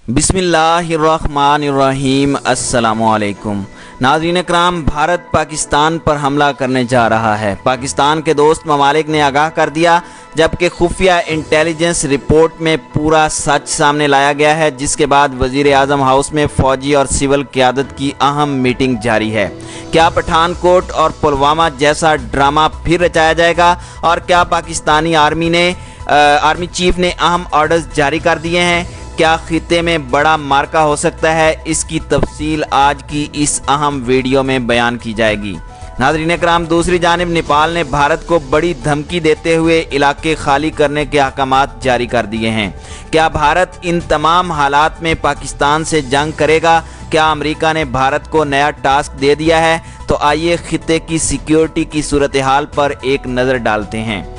बिस्मिल्लाहिर्रहमानिर्रहीम। अस्सलामुअलैकुम नाज़रीन कराम, भारत पाकिस्तान पर हमला करने जा रहा है। पाकिस्तान के दोस्त ममालिक ने आगाह कर दिया, जबकि खुफिया इंटेलिजेंस रिपोर्ट में पूरा सच सामने लाया गया है, जिसके बाद वज़ीर आज़म हाउस में फ़ौजी और सिविल क़यादत की अहम मीटिंग जारी है। क्या पठानकोट और पुलवामा जैसा ड्रामा फिर रचाया जाएगा? और क्या पाकिस्तानी आर्मी चीफ ने अहम ऑर्डर्स जारी कर दिए हैं? क्या खित्ते में बड़ा मार्का हो सकता है? इसकी तफसील आज की इस अहम वीडियो में बयान की जाएगी। नाज़रीन कराम, दूसरी जानिब नेपाल ने भारत को बड़ी धमकी देते हुए इलाके खाली करने के अहकामात जारी कर दिए हैं। क्या भारत इन तमाम हालात में पाकिस्तान से जंग करेगा? क्या अमेरिका ने भारत को नया टास्क दे दिया है? तो आइए खित्ते की सिक्योरिटी की सूरत हाल पर एक नज़र डालते हैं।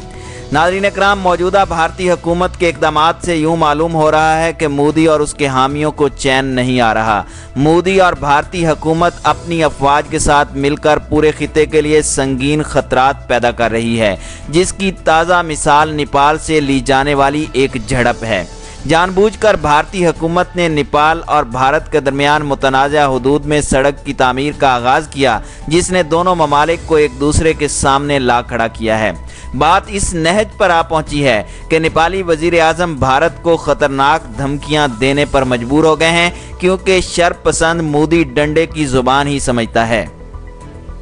नाज़रीन कराम, मौजूदा भारतीय हुकूमत के इक़दामात से यूँ मालूम हो रहा है कि मोदी और उसके हामियों को चैन नहीं आ रहा। मोदी और भारतीय हुकूमत अपनी अफवाज के साथ मिलकर पूरे खित्ते के लिए संगीन खतरात पैदा कर रही है, जिसकी ताज़ा मिसाल नेपाल से ली जाने वाली एक झड़प है। जानबूझकर भारतीय हुकूमत ने नेपाल और भारत के दरमियान मुतनाज़ा हुदूद में सड़क की तामीर का आगाज़ किया, जिसने दोनों ममालिक को एक दूसरे के सामने ला खड़ा किया है। बात इस नहज पर आ पहुंची है कि नेपाली वज़ीर आज़म भारत को ख़तरनाक धमकियां देने पर मजबूर हो गए हैं, क्योंकि शरपसंद मोदी डंडे की ज़ुबान ही समझता है।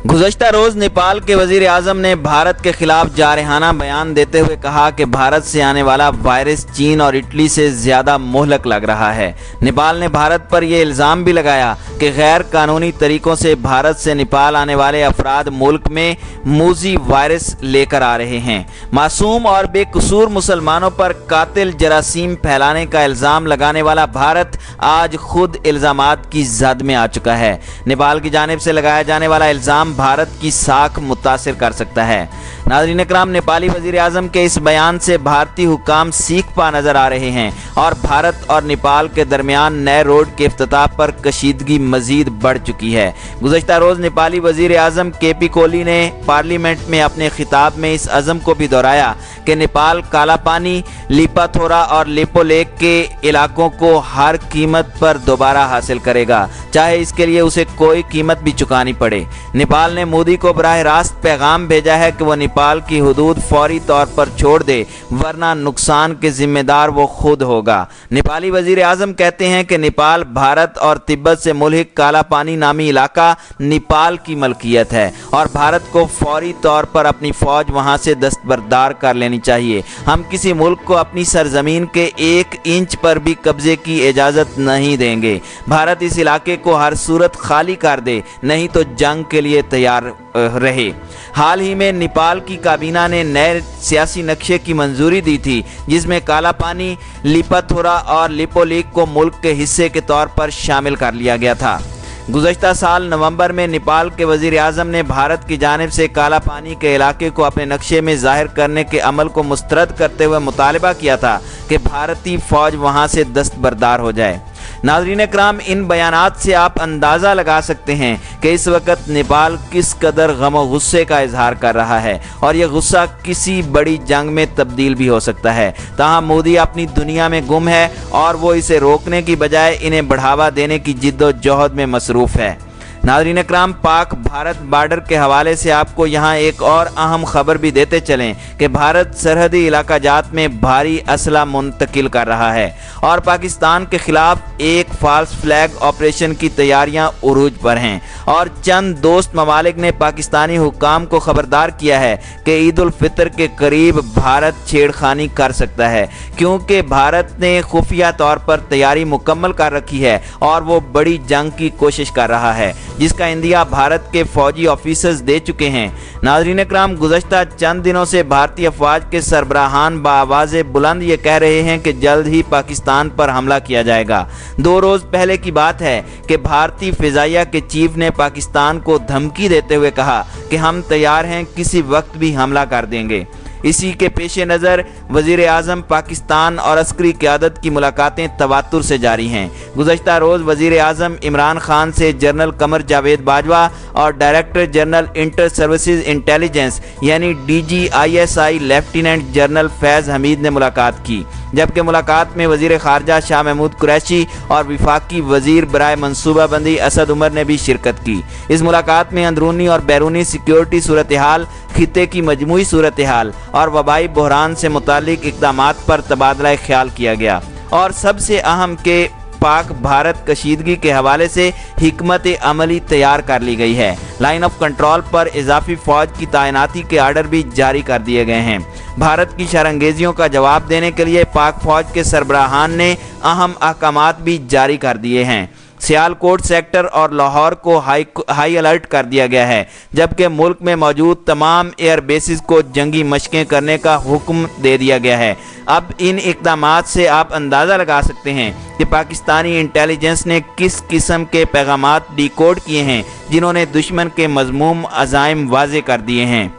गुज़श्ता रोज़ नेपाल के वज़ीर आज़म ने भारत के खिलाफ जारहाना बयान देते हुए कहा कि भारत से आने वाला वायरस चीन और इटली से ज़्यादा मुहलक लग रहा है। नेपाल ने भारत पर यह इल्ज़ाम भी लगाया कि गैर कानूनी तरीक़ों से भारत से नेपाल आने वाले अफराद मुल्क में मूजी वायरस लेकर आ रहे हैं। मासूम और बेकसूर मुसलमानों पर कातिल जरासीम फैलाने का इल्ज़ाम लगाने वाला भारत आज खुद इल्ज़ामात की जद में आ चुका है। नेपाल की जानिब से लगाया जाने वाला इल्ज़ाम भारत की साख मुतासिर कर सकता है। नाज़रीन कराम, नेपाली वज़ीर आज़म के इस बयान से भारतीय हुकाम सीख पा नज़र आ रहे हैं और भारत और नेपाल के दरमियान नए रोड के इफ्तिताह पर कशीदगी मज़ीद बढ़ चुकी है। गुज़श्ता रोज़ नेपाली वज़ीर आज़म केपी कोहली ने पार्लियामेंट में अपने खिताब में इस अज़म को भी दोहराया कि नेपाल काला पानी, लिपाथोरा और लेपोलेक के इलाकों को हर कीमत पर दोबारा हासिल करेगा, चाहे इसके लिए उसे कोई कीमत भी चुकानी पड़े। नेपाल ने मोदी को बराह रास्त पैगाम भेजा है कि वह नेपाल की हुदूद फौरी तौर पर छोड़ दे, वरना नुकसान के जिम्मेदार वो खुद होगा। नेपाली वज़ीर आज़म कहते हैं कि नेपाल, भारत और तिब्बत से मुल्हिक काला पानी नामी इलाका नेपाल की मलकियत है और भारत को फौरी तौर पर अपनी फ़ौज वहाँ से दस्तबरदार कर लेनी चाहिए। हम किसी मुल्क को अपनी सरजमीन के 1 इंच पर भी कब्जे की इजाज़त नहीं देंगे। भारत इस इलाके को हर सूरत खाली कर दे, नहीं तो जंग के लिए तैयार रहे। हाल ही में नेपाल की काबीना ने नए सियासी नक्शे की मंजूरी दी थी, जिसमें काला पानी, लिपाथोरा और लिपोलेक को मुल्क के हिस्से के तौर पर शामिल कर लिया गया था। गुज़श्ता साल नवंबर में नेपाल के वज़ीर आज़म ने भारत की जानिब से काला पानी के इलाके को अपने नक्शे में ज़ाहिर करने के अमल को मुस्तरद करते हुए मुतालबा किया था कि भारतीय फ़ौज वहाँ से दस्तबरदार हो जाए। नाज़रीन कराम, इन बयानात से आप अंदाज़ा लगा सकते हैं कि इस वक्त नेपाल किस कदर गम और गुस्से का इजहार कर रहा है और यह गुस्सा किसी बड़ी जंग में तब्दील भी हो सकता है। ताहम मोदी अपनी दुनिया में गुम है और वो इसे रोकने की बजाय इन्हें बढ़ावा देने की जिद्दोजहद में मसरूफ़ है। नाज़रीन कराम, पाक भारत बॉर्डर के हवाले से आपको यहाँ एक और अहम खबर भी देते चलें कि भारत सरहदी इलाका जात में भारी असला मुंतकिल कर रहा है और पाकिस्तान के खिलाफ एक फॉल्स फ्लैग ऑपरेशन की तैयारियां उरूज पर हैं। और चंद दोस्त ममालिक ने पाकिस्तानी हुकाम को खबरदार किया है कि ईद उल फितर के करीब भारत छेड़खानी कर सकता है, क्योंकि भारत ने खुफिया तौर पर तैयारी मुकम्मल कर रखी है और वो बड़ी जंग की कोशिश कर रहा है, जिसका इंदिया भारत के फौजी ऑफिसर्स दे चुके हैं। नाज़रीन कराम, गुज़श्ता चंद दिनों से भारतीय अफवाज के सरबराहान बाआवाज़ बुलंद ये कह रहे हैं कि जल्द ही पाकिस्तान पर हमला किया जाएगा। 2 रोज़ पहले की बात है कि भारतीय फ़िज़ाइया के चीफ ने पाकिस्तान को धमकी देते हुए कहा कि हम तैयार हैं, किसी वक्त भी हमला कर देंगे। इसी के पेश नज़र वज़ीर आज़म पाकिस्तान और अस्करी क़यादत की मुलाकातें तवातुर से जारी हैं। गुज़श्ता रोज़ वज़ीर आज़म इमरान खान से जनरल कमर जावेद बाजवा और director general inter services intelligence यानी DGISI लेफ्टिनेंट जनरल फैज़ हमीद ने मुलाकात की, जबकि मुलाकात में वज़ीर ख़ारजा शाह महमूद कुरैशी और वफाकी वज़ीर बराए मनसूबाबंदी असद उमर ने भी शिरकत की। इस मुलाकात में अंदरूनी और बैरूनी सिक्योरिटी सूरत हाल, खित्ते की मजमूई सूरत हाल और वबाई बहरान से मुतालिक इक़दामात पर तबादला ख्याल किया गया और सबसे अहम के पाक भारत कशीदगी के हवाले से हिकमत अमली तैयार कर ली गई है। लाइन ऑफ कंट्रोल पर इजाफी फौज की तैनाती के आर्डर भी जारी कर दिए गए हैं। भारत की शरंगेजियों का जवाब देने के लिए पाक फौज के सरबराहान ने अहम अहकामात भी जारी कर दिए हैं। सियालकोट सेक्टर और लाहौर को हाई अलर्ट कर दिया गया है, जबकि मुल्क में मौजूद तमाम एयर बेसिस को जंगी मशकें करने का हुक्म दे दिया गया है। अब इन इक़दामात से आप अंदाज़ा लगा सकते हैं कि पाकिस्तानी इंटेलिजेंस ने किस किस्म के पैगामात डिकोड किए हैं, जिन्होंने दुश्मन के मज़मूम अज़ाइम वाज़े कर दिए हैं।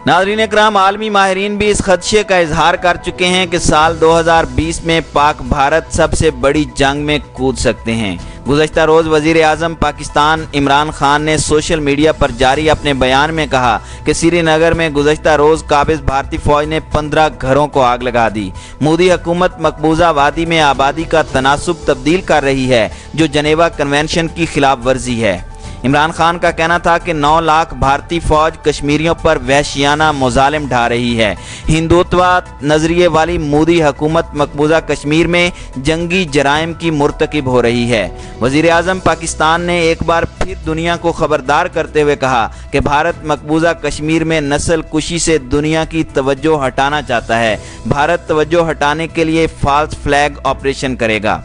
नाज़रीन इकराम, आलमी माहिरीन भी इस खदशे का इजहार कर चुके हैं कि साल 2020 में पाक भारत सबसे बड़ी जंग में कूद सकते हैं। गुज़श्ता रोज़ वज़ीर आज़म पाकिस्तान इमरान खान ने सोशल मीडिया पर जारी अपने बयान में कहा कि श्रीनगर में गुज़श्ता रोज़ काबिज़ भारतीय फ़ौज ने 15 घरों को आग लगा दी। मोदी हुकूमत मकबूजा वादी में आबादी का तनासुब तब्दील कर रही है, जो जनेवा कन्वेंशन की खिलाफ वर्जी है। इमरान खान का कहना था कि 9 लाख भारतीय फौज कश्मीरियों पर वहशियाना मुजालिम ढा रही है। हिंदुत्व नजरिए वाली मोदी हुकूमत मकबूजा कश्मीर में जंगी जराइम की मुर्तकिब हो रही है। वज़ीर आज़म पाकिस्तान ने एक बार फिर दुनिया को खबरदार करते हुए कहा कि भारत मकबूजा कश्मीर में नस्ल कुशी से दुनिया की तवज्जो हटाना चाहता है। भारत तवज्जो हटाने के लिए फॉल्स फ्लैग ऑपरेशन करेगा।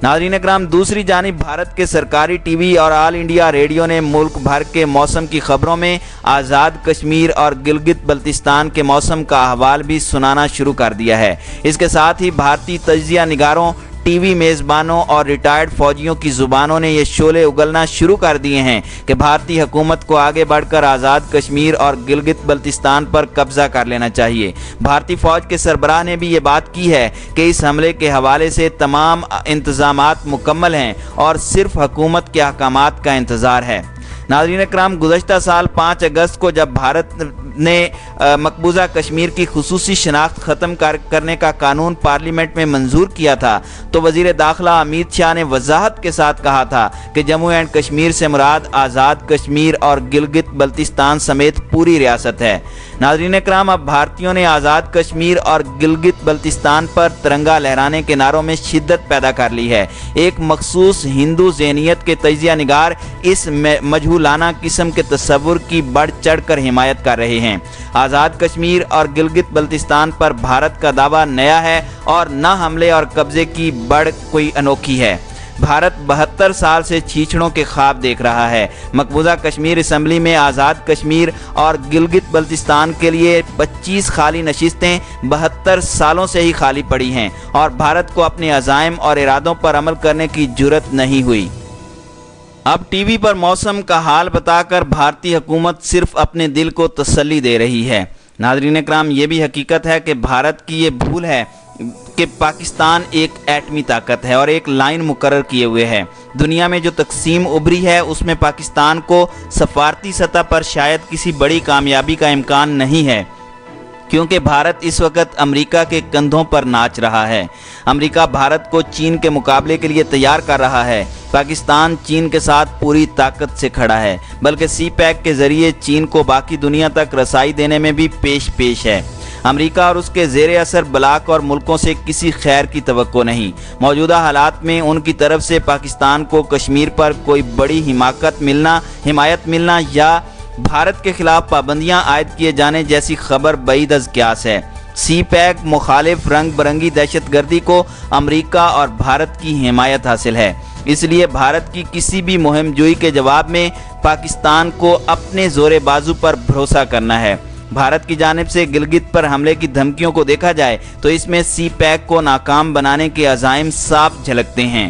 नाज़रीन इकराम, दूसरी जानिब भारत के सरकारी टीवी और ऑल इंडिया रेडियो ने मुल्क भर के मौसम की खबरों में आज़ाद कश्मीर और गिलगित बल्तिस्तान के मौसम का अहवाल भी सुनाना शुरू कर दिया है। इसके साथ ही भारतीय तज्ज़िया निगारों, टीवी मेज़बानों और रिटायर्ड फौजियों की ज़ुबानों ने ये शोले उगलना शुरू कर दिए हैं कि भारतीय हुकूमत को आगे बढ़कर आज़ाद कश्मीर और गिलगित बल्तिस्तान पर कब्ज़ा कर लेना चाहिए। भारतीय फ़ौज के सरबराह ने भी ये बात की है कि इस हमले के हवाले से तमाम इंतज़ामात मुकम्मल हैं और सिर्फ हुकूमत के अहकामात का इंतज़ार है। नाज़रीन इकराम, गुज़श्ता साल 5 अगस्त को जब भारत ने मकबूजा कश्मीर की खुसूसी शनाख्त ख़त्म करने का कानून पार्लियामेंट में मंजूर किया था, तो वज़ीर दाखिला अमित शाह ने वजाहत के साथ कहा था कि जम्मू एंड कश्मीर से मुराद आज़ाद कश्मीर और गिलगित बल्तिस्तान समेत पूरी रियासत है। नाज़रीन इकराम, अब भारतीयों ने आज़ाद कश्मीर और गिलगित बल्तिस्तान पर तिरंगा लहराने के नारों में शिद्दत पैदा कर ली है। एक मखसूस हिंदू ज़हनियत के तजिया निगार इस मजहूलाना किस्म के तस्वुर की बढ़ चढ़ कर हिमायत कर रहे हैं। आज़ाद कश्मीर और गिलगित बल्तिस्तान पर भारत का दावा नया है और न हमले और कब्जे की बढ़ कोई अनोखी है। भारत 72 साल से छीछड़ों के ख्वाब देख रहा है। मकबूजा कश्मीर असम्बली में आज़ाद कश्मीर और गिलगित बल्तिस्तान के लिए 25 खाली नशिस्तें 72 सालों से ही खाली पड़ी हैं और भारत को अपने अज़ाइम और इरादों पर अमल करने की जुर्रत नहीं हुई। अब टीवी पर मौसम का हाल बताकर भारतीय हुकूमत सिर्फ अपने दिल को तसल्ली दे रही है। नाज़रीन इकराम, ये भी हकीकत है कि भारत की ये भूल है कि पाकिस्तान एक एटमी ताकत है और एक लाइन मुकर्रर किए हुए है। दुनिया में जो तकसीम उभरी है उसमें पाकिस्तान को सफारती सतह पर शायद किसी बड़ी कामयाबी का इम्कान नहीं है, क्योंकि भारत इस वक्त अमेरिका के कंधों पर नाच रहा है। अमेरिका भारत को चीन के मुकाबले के लिए तैयार कर रहा है। पाकिस्तान चीन के साथ पूरी ताकत से खड़ा है, बल्कि CPEC के ज़रिए चीन को बाकी दुनिया तक रसाई देने में भी पेश है। अमेरिका और उसके ज़ेरे असर ब्लाक और मुल्कों से किसी खैर की तवक्को नहीं। मौजूदा हालात में उनकी तरफ से पाकिस्तान को कश्मीर पर कोई बड़ी हिमायत मिलना या भारत के खिलाफ पाबंदियां आयद किए जाने जैसी खबर बईद अज़ क़यास है। CPEC मुखालिफ रंग बरंगी दहशतगर्दी को अमेरिका और भारत की हिमायत हासिल है। इसलिए भारत की किसी भी मुहिम जोई के जवाब में पाकिस्तान को अपने ज़ोरे बाजू पर भरोसा करना है। भारत की जानिब से गिलगित पर हमले की धमकियों को देखा जाए तो इसमें CPEC को नाकाम बनाने के अज़ाइम साफ झलकते हैं।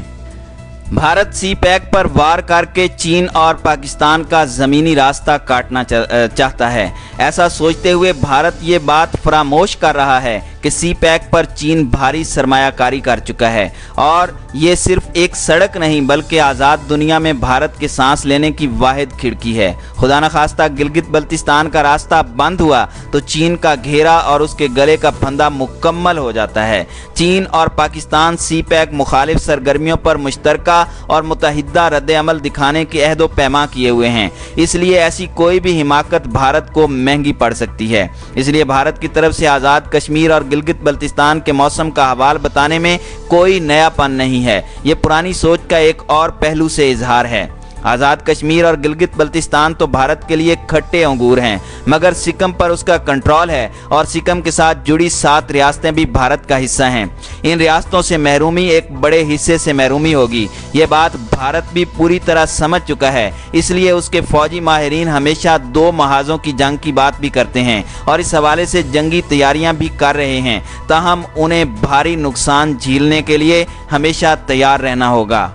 भारत सी पैक पर वार करके चीन और पाकिस्तान का ज़मीनी रास्ता काटना चाहता है। ऐसा सोचते हुए भारत ये बात फरामोश कर रहा है कि सी पैक पर चीन भारी सरमायाकारी कर चुका है और ये सिर्फ एक सड़क नहीं बल्कि आज़ाद दुनिया में भारत के सांस लेने की वाहिद खिड़की है। खुदा न खास्ता गिलगित बल्तिस्तान का रास्ता बंद हुआ तो चीन का घेरा और उसके गले का फंदा मुकम्मल हो जाता है। चीन और पाकिस्तान सी पैक मुखालिफ सरगर्मियों पर मुश्तरका और मुतहिदा रद्द अमल दिखाने के अहद व पैमा किए हुए हैं, इसलिए ऐसी कोई भी हिमाकत भारत को महंगी पड़ सकती है। इसलिए भारत की तरफ से आज़ाद कश्मीर और गिलगित बल्तिस्तान के मौसम का हवाल बताने में कोई नयापन नहीं है। ये पुरानी सोच का एक और पहलू से इजहार है। आज़ाद कश्मीर और गिलगित बल्तिस्तान तो भारत के लिए खट्टे अंगूर हैं, मगर सिक्किम पर उसका कंट्रोल है और सिक्किम के साथ जुड़ी 7 रियासतें भी भारत का हिस्सा हैं। इन रियासतों से महरूमी एक बड़े हिस्से से महरूमी होगी। ये बात भारत भी पूरी तरह समझ चुका है, इसलिए उसके फौजी माहिरीन हमेशा 2 महाजों की जंग की बात भी करते हैं और इस हवाले से जंगी तैयारियां भी कर रहे हैं। ताहम उन्हें भारी नुकसान झेलने के लिए हमेशा तैयार रहना होगा।